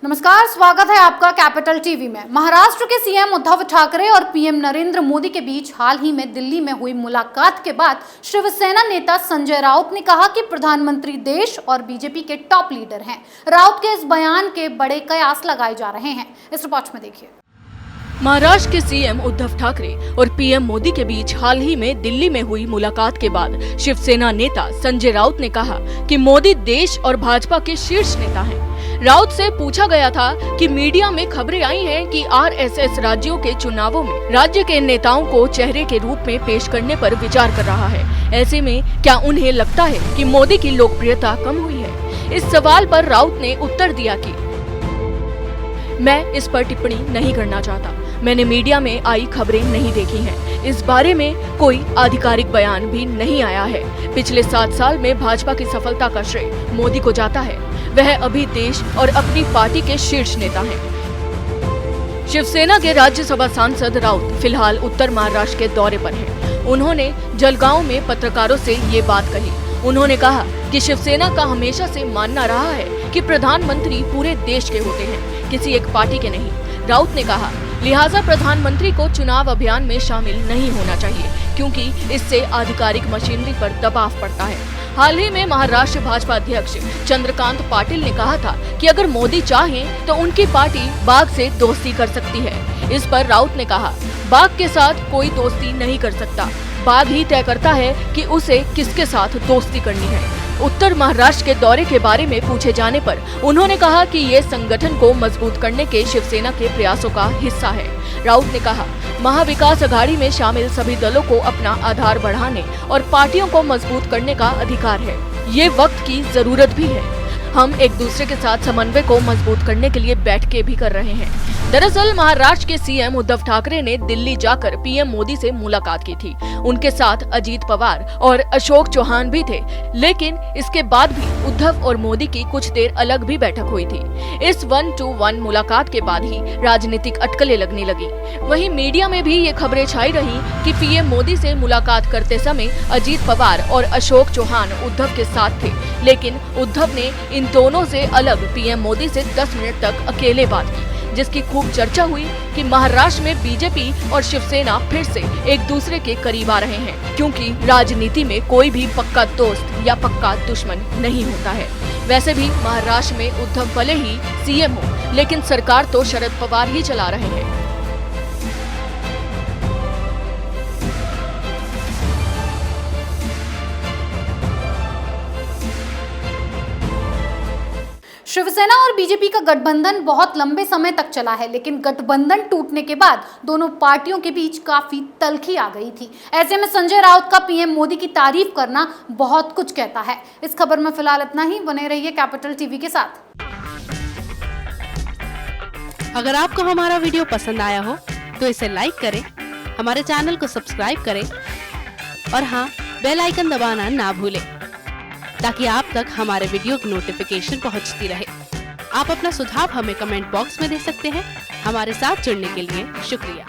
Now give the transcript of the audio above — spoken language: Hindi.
नमस्कार, स्वागत है आपका कैपिटल टीवी में। महाराष्ट्र के सीएम उद्धव ठाकरे और पीएम नरेंद्र मोदी के बीच हाल ही में दिल्ली में हुई मुलाकात के बाद शिवसेना नेता संजय राउत ने कहा कि प्रधानमंत्री देश और बीजेपी के टॉप लीडर हैं। राउत के इस बयान के बड़े कयास लगाए जा रहे हैं। इस रिपोर्ट में देखिए। महाराष्ट्र के सीएम उद्धव ठाकरे और पीएम मोदी के बीच हाल ही में दिल्ली में हुई मुलाकात के बाद शिवसेना नेता संजय राउत ने कहा कि मोदी देश और भाजपा के शीर्ष नेता हैं। राउत से पूछा गया था कि मीडिया में खबरें आई हैं कि आरएसएस राज्यों के चुनावों में राज्य के नेताओं को चेहरे के रूप में पेश करने पर विचार कर रहा है। ऐसे में क्या उन्हें लगता है कि मोदी की लोकप्रियता कम हुई है? इस सवाल पर राउत ने उत्तर दिया कि मैं इस पर टिप्पणी नहीं करना चाहता। मैंने मीडिया में आई खबरें नहीं देखी हैं। इस बारे में कोई आधिकारिक बयान भी नहीं आया है। पिछले 7 साल में भाजपा की सफलता का श्रेय मोदी को जाता है। वह अभी देश और अपनी पार्टी के शीर्ष नेता हैं। शिवसेना के राज्यसभा सांसद राउत फिलहाल उत्तर महाराष्ट्र के दौरे पर हैं। उन्होंने जलगांव में पत्रकारों से ये बात कही। उन्होंने कहा कि शिवसेना का हमेशा से मानना रहा है कि प्रधानमंत्री पूरे देश के होते हैं, किसी एक पार्टी के नहीं। राउत ने कहा, लिहाजा प्रधानमंत्री को चुनाव अभियान में शामिल नहीं होना चाहिए, क्योंकि इससे आधिकारिक मशीनरी पर दबाव पड़ता है। हाल ही में महाराष्ट्र भाजपा अध्यक्ष चंद्रकांत पाटिल ने कहा था कि अगर मोदी चाहें तो उनकी पार्टी बाघ से दोस्ती कर सकती है। इस पर राउत ने कहा, बाघ के साथ कोई दोस्ती नहीं कर सकता। बाघ ही तय करता है कि उसे किसके साथ दोस्ती करनी है। उत्तर महाराष्ट्र के दौरे के बारे में पूछे जाने पर उन्होंने कहा कि ये संगठन को मजबूत करने के शिवसेना के प्रयासों का हिस्सा है। राउत ने कहा, महाविकास अघाड़ी में शामिल सभी दलों को अपना आधार बढ़ाने और पार्टियों को मजबूत करने का अधिकार है। ये वक्त की जरूरत भी है। हम एक दूसरे के साथ समन्वय को मजबूत करने के लिए बैठकें भी कर रहे हैं। दरअसल महाराष्ट्र के सीएम उद्धव ठाकरे ने दिल्ली जाकर पीएम मोदी से मुलाकात की थी। उनके साथ अजीत पवार और अशोक चौहान भी थे, लेकिन इसके बाद भी उद्धव और मोदी की कुछ देर अलग भी बैठक हुई थी। इस 1-to-1 मुलाकात के बाद ही राजनीतिक अटकलें लगने लगी। वहीं मीडिया में भी ये खबरें छाई रही कि पीएम मोदी से मुलाकात करते समय अजीत पवार और अशोक चौहान उद्धव के साथ थे, लेकिन उद्धव ने इन दोनों से अलग पीएम मोदी से 10 मिनट तक अकेले बात की, जिसकी खूब चर्चा हुई कि महाराष्ट्र में बीजेपी और शिवसेना फिर से एक दूसरे के करीब आ रहे हैं, क्योंकि राजनीति में कोई भी पक्का दोस्त या पक्का दुश्मन नहीं होता है। वैसे भी महाराष्ट्र में उद्धव भले ही सीएम हो, लेकिन सरकार तो शरद पवार ही चला रहे हैं। शिवसेना और बीजेपी का गठबंधन बहुत लंबे समय तक चला है, लेकिन गठबंधन टूटने के बाद दोनों पार्टियों के बीच काफी तल्खी आ गई थी। ऐसे में संजय राउत का पीएम मोदी की तारीफ करना बहुत कुछ कहता है। इस खबर में फिलहाल इतना ही। बने रहिए कैपिटल टीवी के साथ। अगर आपको हमारा वीडियो पसंद आया हो तो इसे लाइक करें, हमारे चैनल को सब्सक्राइब करें और हाँ, बेल आइकन दबाना ना भूलें, ताकि आप तक हमारे वीडियो की नोटिफिकेशन पहुंचती रहे। आप अपना सुझाव हमें कमेंट बॉक्स में दे सकते हैं। हमारे साथ जुड़ने के लिए शुक्रिया।